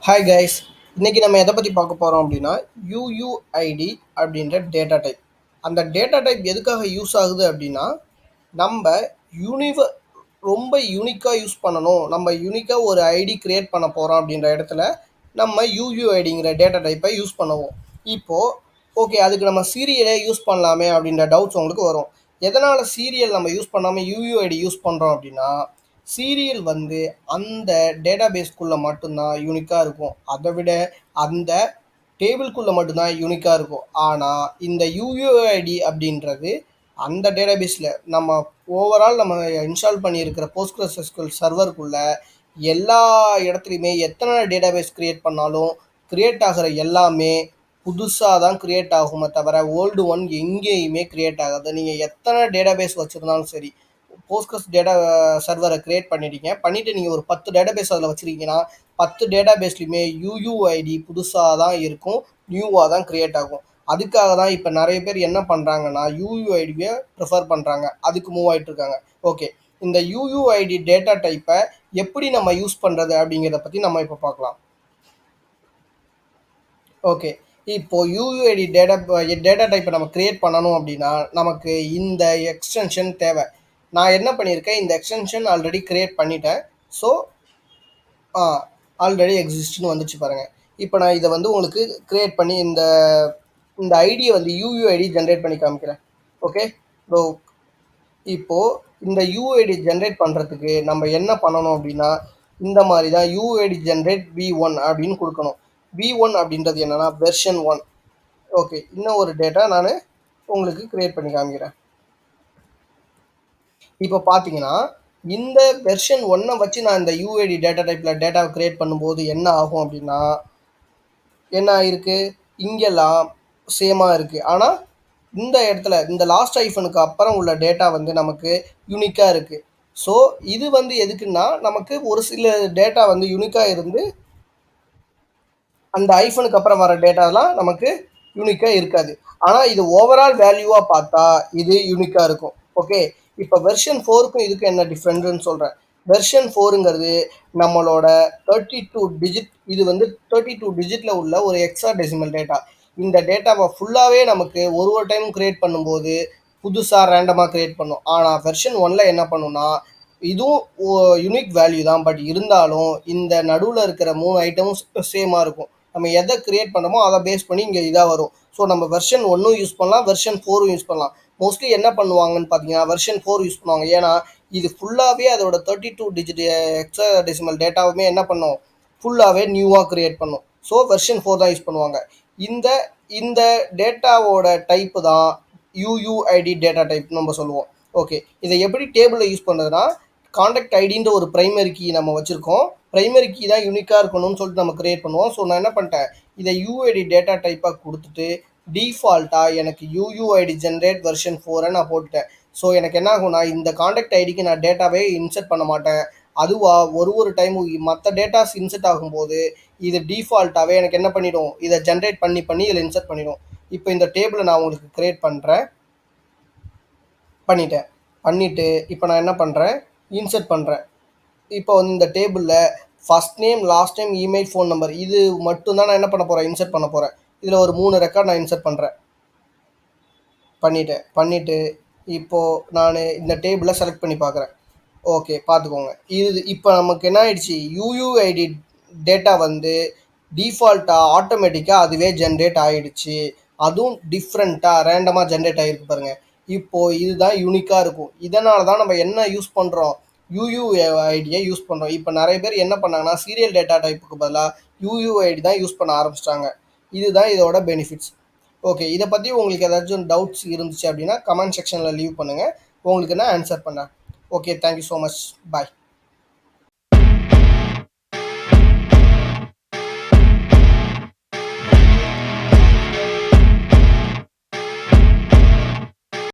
Hi guys, இன்றைக்கி நம்ம எதை பற்றி பார்க்க போகிறோம் அப்படின்னா UUID அப்படின்ற டேட்டா டைப். அந்த டேட்டா டைப் எதுக்காக யூஸ் ஆகுது அப்படின்னா, நம்ம ரொம்ப யூனிக்காக யூஸ் பண்ணணும், நம்ம யூனிக்காக ஒரு ஐடி க்ரியேட் பண்ண போகிறோம் அப்படின்ற இடத்துல நம்ம UUIDங்கிற டேட்டா டைப்பை யூஸ் பண்ணுவோம். இப்போது ஓகே, அதுக்கு நம்ம சீரியலே யூஸ் பண்ணலாமே அப்படின்ற டவுட்ஸ் உங்களுக்கு வரும். எதனால் சீரியல் நம்ம யூஸ் பண்ணாமல் UUID யூஸ் பண்ணுறோம் அப்படின்னா, சீரியல் வந்து அந்த டேட்டாபேஸ்க்குள்ளே மட்டும்தான் யூனிக்காக இருக்கும். அதை விட அந்த டேபிள்குள்ளே மட்டும்தான் யூனிக்காக இருக்கும். ஆனால் இந்த UUID அப்படின்றது அந்த டேட்டாபேஸில் நம்ம ஓவரால் நம்ம இன்ஸ்டால் பண்ணியிருக்கிற postgresql சர்வருக்குள்ளே எல்லா இடத்துலையுமே எத்தனை டேட்டாபேஸ் க்ரியேட் பண்ணாலும் க்ரியேட் ஆகிற எல்லாமே புதுசாக தான் க்ரியேட் ஆகுமே தவிர ஓல்டு ஒன் எங்கேயுமே க்ரியேட் ஆகாது. நீங்கள் எத்தனை டேட்டாபேஸ் வச்சுருந்தாலும் சரி, போஸ்ட்கிரஸ் டேட்டா சர்வரை க்ரியேட் பண்ணிவிட்டு நீங்கள் ஒரு 10 டேட்டாபேஸ் அதில் வச்சுருக்கீங்கன்னா 10 டேட்டாபேஸ்லையுமே UUID புதுசாக தான் இருக்கும், நியூவாக தான் க்ரியேட் ஆகும். அதுக்காக தான் இப்போ நிறைய பேர் என்ன பண்ணுறாங்கன்னா UUIDயை ப்ரிஃபர் பண்ணுறாங்க, அதுக்கு மூவ் ஆகிட்டு இருக்காங்க. ஓகே, இந்த UUID டேட்டா டைப்பை எப்படி நம்ம யூஸ் பண்ணுறது அப்படிங்கிறத பற்றி நம்ம இப்போ பார்க்கலாம். ஓகே, இப்போது UUID டேட்டா டைப்பை நம்ம க்ரியேட் பண்ணணும் அப்படின்னா நமக்கு இந்த எக்ஸ்டென்ஷன் தேவை. நான் என்ன பண்ணியிருக்கேன், இந்த எக்ஸ்டென்ஷன் ஆல்ரெடி க்ரியேட் பண்ணிட்டேன். ஸோ ஆல்ரெடி எக்ஸிஸ்ட்னு வந்துச்சு பாருங்கள். இப்போ நான் இதை வந்து உங்களுக்கு க்ரியேட் பண்ணி இந்த ஐடியை வந்து UUID ஜென்ரேட் பண்ணி காமிக்கிறேன். ஓகே, ஸோ இப்போது இந்த UUID ஜென்ரேட் பண்ணுறதுக்கு நம்ம என்ன பண்ணணும் அப்படின்னா, இந்த மாதிரி தான் UUID ஜென்ரேட் V1 அப்படின்னு கொடுக்கணும். V1 அப்படின்றது என்னென்னா வெர்ஷன் 1. ஓகே, இன்னும் ஒரு டேட்டா நான் உங்களுக்கு க்ரியேட் பண்ணி காமிக்கிறேன். இப்போ பார்த்தீங்கன்னா இந்த வெர்ஷன் 1 வச்சு நான் இந்த UUID டேட்டா டைப்பில் டேட்டாவை க்ரியேட் பண்ணும்போது என்ன ஆகும் அப்படின்னா, என்ன ஆகிருக்கு, இங்கெல்லாம் சேமாக இருக்குது. ஆனால் இந்த இடத்துல இந்த லாஸ்ட் ஐஃபனுக்கு அப்புறம் உள்ள டேட்டா வந்து நமக்கு யூனிக்காக இருக்குது. ஸோ இது வந்து எதுக்குன்னா, நமக்கு ஒரு சில டேட்டா வந்து யூனிக்காக இருந்து அந்த ஐஃபனுக்கு அப்புறம் வர டேட்டாலாம் நமக்கு யூனிக்காக இருக்காது. ஆனால் இது ஓவரால் வேல்யூவாக பார்த்தா இது யூனிக்காக இருக்கும். ஓகே, இப்போ வெர்ஷன் 4க்கும் இதுக்கும் என்ன டிஃப்ரெண்ட்னு சொல்கிறேன். வெர்ஷன் 4ங்கிறது நம்மளோட 32 டிஜிட், இது வந்து 32 டிஜிட்டில் உள்ள ஒரு எக்ஸா டெசிமல் டேட்டா. இந்த டேட்டாவை ஃபுல்லாகவே நமக்கு ஒரு டைமும் க்ரியேட் பண்ணும்போது புதுசாக ரேண்டமாக க்ரியேட் பண்ணும். ஆனால் வெர்ஷன் 1ல் என்ன பண்ணுன்னா, இதுவும் யூனிக் வேல்யூ தான், பட் இருந்தாலும் இந்த நடுவில் இருக்கிற 3 ஐட்டமும் சேமாக இருக்கும். நம்ம எதை க்ரியேட் பண்ணுறோமோ அதை பேஸ் பண்ணி இங்கே இதாக வரும். ஸோ நம்ம வெர்ஷன் 1ம் யூஸ் பண்ணலாம், வெர்ஷன் 4ம் யூஸ் பண்ணலாம். மோஸ்ட்லி என்ன பண்ணுவாங்கன்னு பார்த்தீங்கன்னா வெர்ஷன் 4 யூஸ் பண்ணுவாங்க. ஏன்னா இது ஃபுல்லாகவே அதோட 32 டிஜிட் எக்ஸா டெசிமல் டேட்டாவுமே என்ன பண்ணும், ஃபுல்லாகவே நியூவாக க்ரியேட் பண்ணும். ஸோ வெர்ஷன் 4 தான் யூஸ் பண்ணுவாங்க. இந்த டேட்டாவோட டைப்பு தான் UUID டேட்டா டைப் நம்ம சொல்லுவோம். ஓகே, இதை எப்படி டேபிளில் யூஸ் பண்ணுறதுனா, காண்டாக்ட் ஐடின்ற ஒரு ப்ரைமரி கீ நம்ம வச்சுருக்கோம். ப்ரைமரி கீ தான் யூனிக்காக இருக்கணும்னு சொல்லிட்டு நம்ம க்ரியேட் பண்ணுவோம். ஸோ நான் என்ன பண்ணிட்டேன், இதை UUID டேட்டா டைப்பாக கொடுத்துட்டு டிஃபால்ட்டாக எனக்கு UUID ஜென்ரேட் வெர்ஷன் 4 நான் போட்டுட்டேன். ஸோ எனக்கு என்ன ஆகும்னா, இந்த காண்டாக்ட் ஐடிக்கு நான் டேட்டாவே இன்சர்ட் பண்ண மாட்டேன். அதுவாக ஒரு டைமும் மற்ற டேட்டாஸ் இன்சர்ட் ஆகும்போது இது டிஃபால்ட்டாகவே எனக்கு என்ன பண்ணிடும், இதை ஜென்ரேட் பண்ணி இதில் இன்சர்ட் பண்ணிடும். இப்போ இந்த டேபிளை நான் உங்களுக்கு க்ரியேட் பண்ணிவிட்டு இப்போ நான் என்ன பண்ணுறேன், இன்சர்ட் பண்ணுறேன். இப்போ வந்து இந்த டேபிளில் first name, last name, email, phone number இது மட்டும்தான் நான் என்ன பண்ண போகிறேன், இன்சர்ட் பண்ண போகிறேன். இதில் ஒரு 3 ரெக்கார்ட் நான் இன்சர்ட் பண்ணிவிட்டு இப்போது நான் இந்த டேபிளை செலக்ட் பண்ணி பார்க்குறேன். ஓகே, பார்த்துக்கோங்க. இது இப்போ நமக்கு என்ன ஆயிடுச்சு, UUID டேட்டா வந்து டிஃபால்ட்டாக ஆட்டோமேட்டிக்காக அதுவே ஜென்ரேட் ஆகிடுச்சு. அதுவும் டிஃப்ரெண்ட்டாக ரேண்டமாக ஜென்ரேட் ஆகிருக்கு பாருங்கள். இப்போது இதுதான் யூனிக்காக இருக்கும். இதனால தான் நம்ம என்ன யூஸ் பண்ணுறோம், UUIDயை யூஸ் பண்ணுறோம். இப்போ நிறைய பேர் என்ன பண்ணாங்கன்னா, சீரியல் டேட்டா டைப்புக்கு பதிலாக UUID தான் யூஸ் பண்ண ஆரம்பிச்சிட்டாங்க. இதுதான் இதோட பெனிஃபிட்ஸ். ஓகே, இதை பற்றி உங்களுக்கு ஏதாச்சும் டவுட்ஸ் இருந்துச்சு அப்படின்னா கமெண்ட் செக்ஷனில் லீவ் பண்ணுங்கள், உங்களுக்கு நான் ஆன்சர் பண்ணேன். ஓகே, தேங்க்யூ ஸோ மச், பாய்.